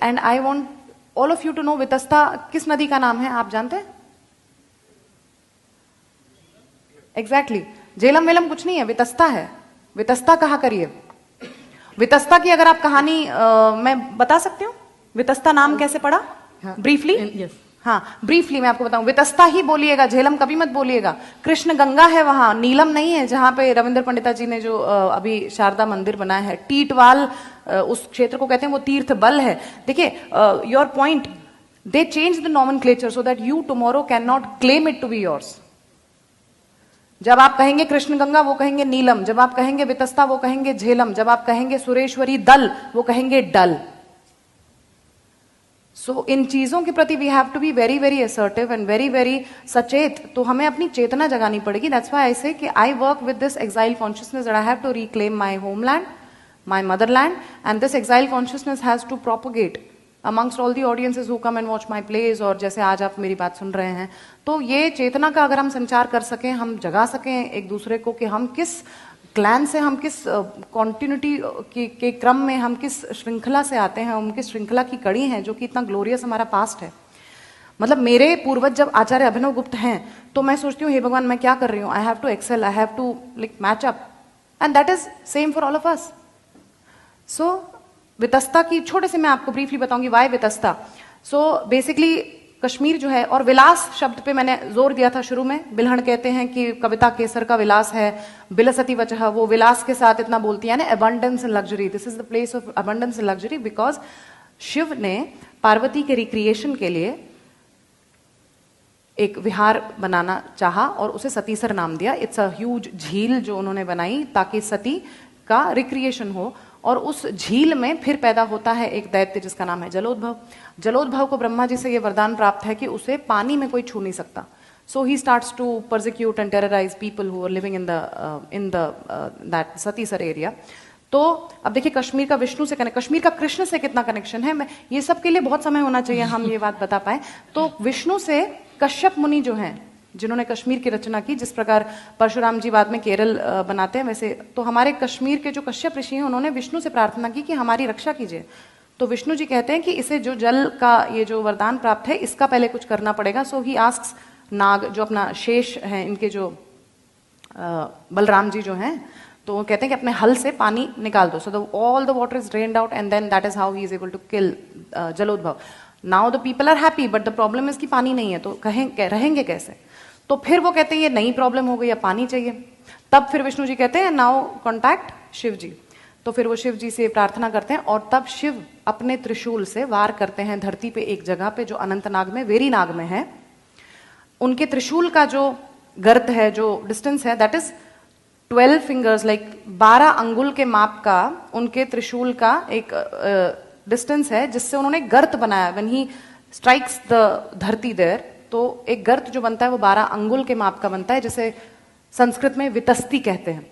And I want all of you to know Vitasta किस नदी का नाम है, आप जानते हैं? एग्जैक्टली झेलम वेलम कुछ नहीं है, वितस्ता है। वितस्ता कहा करिए। वितस्ता की अगर आप कहानी मैं बता सकती हूँ, वितस्ता नाम कैसे पड़ा ब्रीफली? हाँ ब्रीफली मैं आपको बताऊं। वितस्ता ही बोलिएगा, झेलम कभी मत बोलिएगा। कृष्ण गंगा है वहां, नीलम नहीं है, जहां पे रविंद्र पंडिता जी ने जो अभी शारदा मंदिर बनाया है। टीटवाल उस क्षेत्र को कहते हैं, वो तीर्थ बल है। देखिए your point, they change the nomenclature so that you tomorrow can not claim it to be yours. जब आप कहेंगे कृष्ण गंगा वो कहेंगे नीलम, जब आप कहेंगे वितस्ता वो कहेंगे झेलम, जब आप कहेंगे सुरेश्वरी दल वो कहेंगे डल। सो इन चीजों के प्रति we have to be very very assertive and very very सचेत। तो हमें अपनी चेतना जगानी पड़ेगी। दैट्स व्हाई आई से कि I work with this exile consciousness that I have to reclaim my homeland, my motherland, and this exile consciousness has to propagate amongst all the audiences who come and watch my plays, और जैसे आज आप मेरी बात सुन रहे हैं। तो ये चेतना का अगर हम संचार कर सकें, हम जगा सकें एक दूसरे को कि हम किस क्लैन से, हम किस कॉन्टिन्यूटी के क्रम में, हम किस श्रृंखला से आते हैं, हम किस श्रृंखला की कड़ी हैं जो कि इतना ग्लोरियस हमारा पास्ट है। मतलब मेरे पूर्वज जब आचार्य अभिनव गुप्त हैं तो मैं सोचती हूँ हे भगवान मैं क्या कर रही हूँ, I have to excel, I have to like match up, and that is same for all of us. So Vitasta की छोटे से मैं आपको ब्रीफली बताऊंगी why Vitasta. So basically Kashmir जो है, और विलास शब्द पे मैंने जोर दिया था शुरू में। बिल्हण कहते हैं कि कविता केसर का विलास है, बिलसती वचह, वो विलास के साथ इतना बोलती है ना, abundance and luxury, this is the place of abundance and luxury, because Shiv ने पार्वती के रिक्रिएशन के लिए एक विहार बनाना चाहा और उसे सतीसर नाम दिया। इट्स अ ह्यूज झील जो उन्होंने बनाई ताकि सती का रिक्रिएशन हो, और उस झील में फिर पैदा होता है एक दैत्य जिसका नाम है जलोद्भव। जलोद्भव को ब्रह्मा जी से यह वरदान प्राप्त है कि उसे पानी में कोई छू नहीं सकता। So he starts to persecute and terrorize people who are living in the that Satisar area. तो अब देखिए कश्मीर का विष्णु से कनेक्ट, कश्मीर का कृष्ण से कितना कनेक्शन है, मैं ये सब के लिए बहुत समय होना चाहिए हम ये बात बता पाए। तो विष्णु से कश्यप मुनि जो हैं, जिन्होंने कश्मीर की रचना की, जिस प्रकार परशुराम जी बाद में केरल बनाते हैं, वैसे तो हमारे कश्मीर के जो कश्यप ऋषि हैं उन्होंने विष्णु से प्रार्थना की कि हमारी रक्षा कीजिए। तो विष्णु जी कहते हैं कि इसे जो जल का ये जो वरदान प्राप्त है इसका पहले कुछ करना पड़ेगा। सो ही आस्क्स नाग, जो अपना शेष है, इनके जो बलराम जी जो हैं, तो वो कहते हैं कि अपने हल से पानी निकाल दो, so all the water is drained out and then that is how he is able to kill Jalodbhav. Now the people are happy, but the problem is कि पानी नहीं है, तो रहेंगे कैसे? तो फिर वो कहते हैं ये नई प्रॉब्लम हो गई, अब पानी चाहिए। तब फिर विष्णु जी कहते हैं नाउ कॉन्टैक्ट शिव जी। तो फिर वो शिव जी से प्रार्थना करते हैं और तब शिव अपने त्रिशूल से वार करते हैं धरती पे एक जगह पे जो अनंतनाग में, वेरीनाग में है। उनके त्रिशूल का जो गर्त है, जो डिस्टेंस है, दैट इज 12 फिंगर्स, लाइक 12 अंगुल के माप का उनके त्रिशूल का एक डिस्टेंस है, जिससे उन्होंने गर्त बनाया। व्हेन ही स्ट्राइक्स द धरती देयर, तो एक गर्त जो बनता है वो 12 अंगुल के माप का बनता है, जिसे संस्कृत में वितस्ती कहते हैं।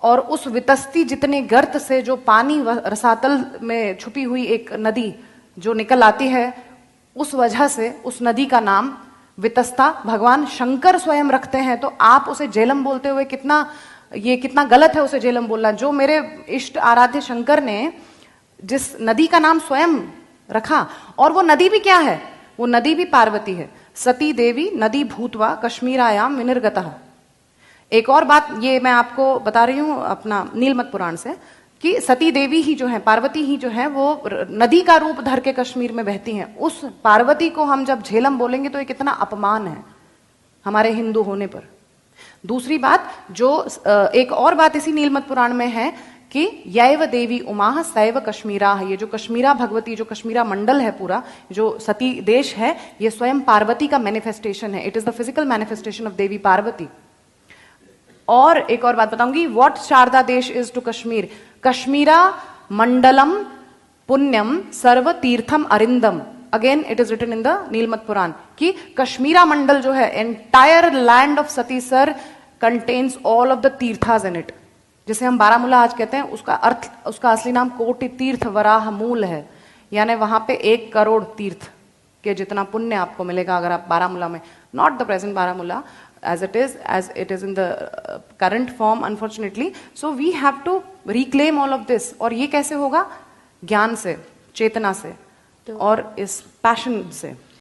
और उस वितस्ती जितने गर्त से जो पानी रसातल में छुपी हुई एक नदी जो निकल आती है, उस वजह से उस नदी का नाम वितस्ता भगवान शंकर स्वयं रखते हैं। तो आप उसे झेलम बोलते हुए कितना गलत है उसे झेलम बोलना। जो मेरे इष्ट आराध्य शंकर ने जिस नदी का नाम स्वयं रखा, और वो नदी भी क्या है, वो नदी भी पार्वती है। सती देवी नदी भूतवा कश्मीरायाम विनिर्गतः। एक और बात ये मैं आपको बता रही हूं अपना नीलमत पुराण से, कि सती देवी ही जो है, पार्वती ही जो है, वो नदी का रूप धर के कश्मीर में बहती हैं। उस पार्वती को हम जब झेलम बोलेंगे तो ये कितना अपमान है हमारे हिंदू होने पर। दूसरी बात, जो एक और बात इसी नीलमत पुराण में है कि यैव देवी उमा सैव कश्मीरा, ये जो कश्मीरा भगवती, जो कश्मीरा मंडल है पूरा, जो सती देश है, ये स्वयं पार्वती का मैनिफेस्टेशन है। It is the physical manifestation of Devi Parvati. और एक और बात बताऊंगी, what Sharada desh is to Kashmir, कश्मीरा मंडलम पुण्यम सर्व तीर्थम अरिंदम। Again it is written in the Nilamata Purana कि कश्मीरा मंडल जो है, entire land of Satisar contains all of the tirthas in it. जिसे हम बारामूला आज कहते हैं, उसका अर्थ, उसका असली नाम कोटि तीर्थ वराह मूल है, यानी वहां पे 1 करोड़ तीर्थ के जितना पुण्य आपको मिलेगा अगर आप बारामूला में, not the present Baramulla as it is in the current form unfortunately. So we have to reclaim all of this. और ये कैसे होगा? ज्ञान से, चेतना से और इस पैशन से।